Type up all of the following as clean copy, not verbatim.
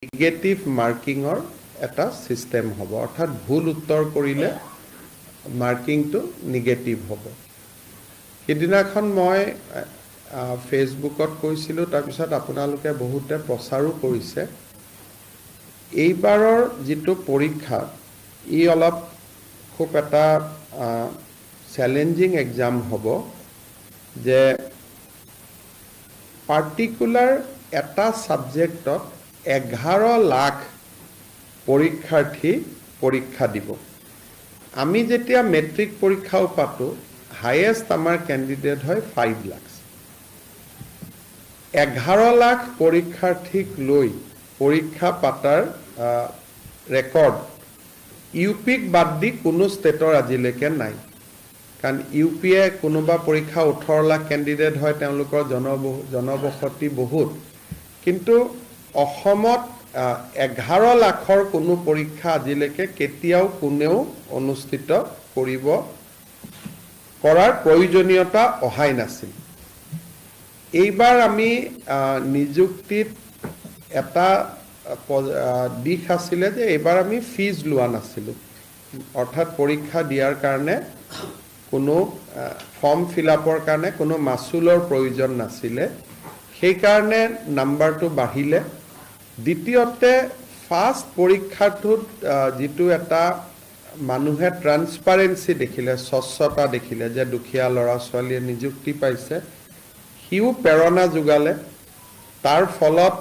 negative মাৰ্কিঙৰ এটা system হ'ব অৰ্থাৎ ভুল উত্তৰ কৰিলে মাৰ্কিংটো নিগেটিভ হ'ব সেইদিনাখন মই ফেচবুকত কৈছিলোঁ তাৰপিছত আপোনালোকে বহুতে প্ৰচাৰো কৰিছে এইবাৰৰ যিটো পৰীক্ষা ই অলপ খুব এটা চ্যালেঞ্জিং এক্সাম হ'ব যে পাৰ্টিকুলাৰ এটা সাবজেক্টত 11 লাখ পৰীক্ষাৰ্থী পৰীক্ষা দিব আমি যেতিয়া মেট্ৰিক পৰীক্ষাও পাতো হাইয়েষ্ট আমাৰ ক্যান্ডিডেট হয় 5 লাখ 11 লাখ পৰীক্ষাৰ্থীক লৈ পৰীক্ষা পাতাৰ ৰেকৰ্ড ইউপিক বাদ দি কোনো ষ্টেটৰ আজিলৈকে নাই কাৰণ ইউপিএ কোনোবা পৰীক্ষা 18 লাখ ক্যান্ডিডেট হয় তেওঁলোকৰ জনবসতি বহুত কিন্তু অসমত 11 লাখৰ কোনো পৰীক্ষা আজিলৈকে কেতিয়াও কোনেও অনুষ্ঠিত কৰাৰ প্ৰয়োজনীয়তা অহাই নাছিল এইবাৰ আমি নিযুক্তিত এটা দিশ আছিলে যে এইবাৰ আমি ফিজ লোৱা নাছিলো অৰ্থাৎ পৰীক্ষা দিয়াৰ কাৰণে কোনো ফৰ্ম ফিল আপৰ কাৰণে কোনো মাসুলৰ প্ৰয়োজন নাছিলে সেই কাৰণে নাম্বাৰটো বাঢ়িলে দ্বিতীয়তে ফাৰ্স্ট পৰীক্ষাটোত যেটো এটা মানুহে ট্ৰান্সপাৰেন্সি দেখিলে স্বচ্ছতা দেখিলে যে দুখীয়া লৰা ছোৱালীয়ে নিযুক্তি পাইছে হিউ প্ৰেৰণা যোগালে তাৰ ফলত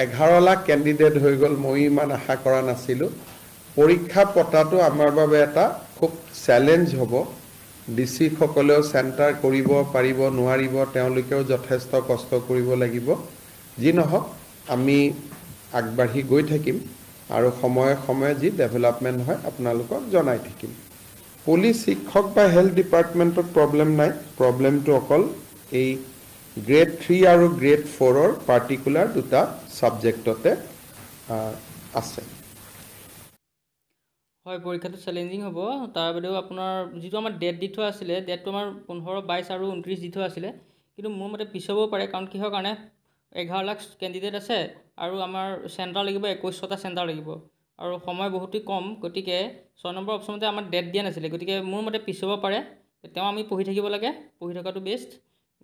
11 লাখ ক্যান্ডিডেট হৈ গল মই ইমান আশা কৰা নাছিলো পৰীক্ষা পতাটো আমাৰ বাবে এটা খুব চ্যালেঞ্জ হ'ব ডিসি সকলেও সেন্টাৰ কৰিব পাৰিব নোৱাৰিব তেওঁলোকেও যথেষ্ট কষ্ট কৰিব লাগিব যি নহওক আমি আগবাঢ়ি গৈ থাকিম আৰু সময়ে সময়ে যি ডেভেলপমেন্ট হয় আপোনালোকক জনাই থাকিম পুলিচ শিক্ষক বা হেলথ ডিপাৰ্টমেন্টৰ প্ৰবলেম নাই প্ৰবলেমটো অকল এই গ্ৰেড 3 আৰু গ্ৰেড 4 ৰ পাৰ্টিকুলাৰ দুটা সাবজেক্টতে আছে হয় পৰীক্ষাটো চ্যালেঞ্জিং হ'ব তাৰ বাদেও আপোনাৰ যেটো আমাৰ ডেট দি থোৱা আছিল ডেটটো আমাৰ 15 22 আৰু 29 দি থোৱা আছিল কিন্তু মোৰ মতে পিছব পাৰে কাৰণ কিহৰ কাৰণে 11 লাখ ক্যান্ডিডেট আছে আৰু আমাৰ সেন্টাৰ লাগিব 21টা সেন্টাৰ লাগিব আৰু সময় বহুতই কম গতিকে 6 নম্বৰ অপচনতে আমাৰ ডেট দিয়া নাছিল গতিকে মোৰ মতে পিছব পাৰে তেও আমি পঢ়ি থাকিব লাগে পঢ়ি থকাটো বেষ্ট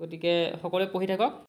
গতিকে সকলোৱে পঢ়ি থাকক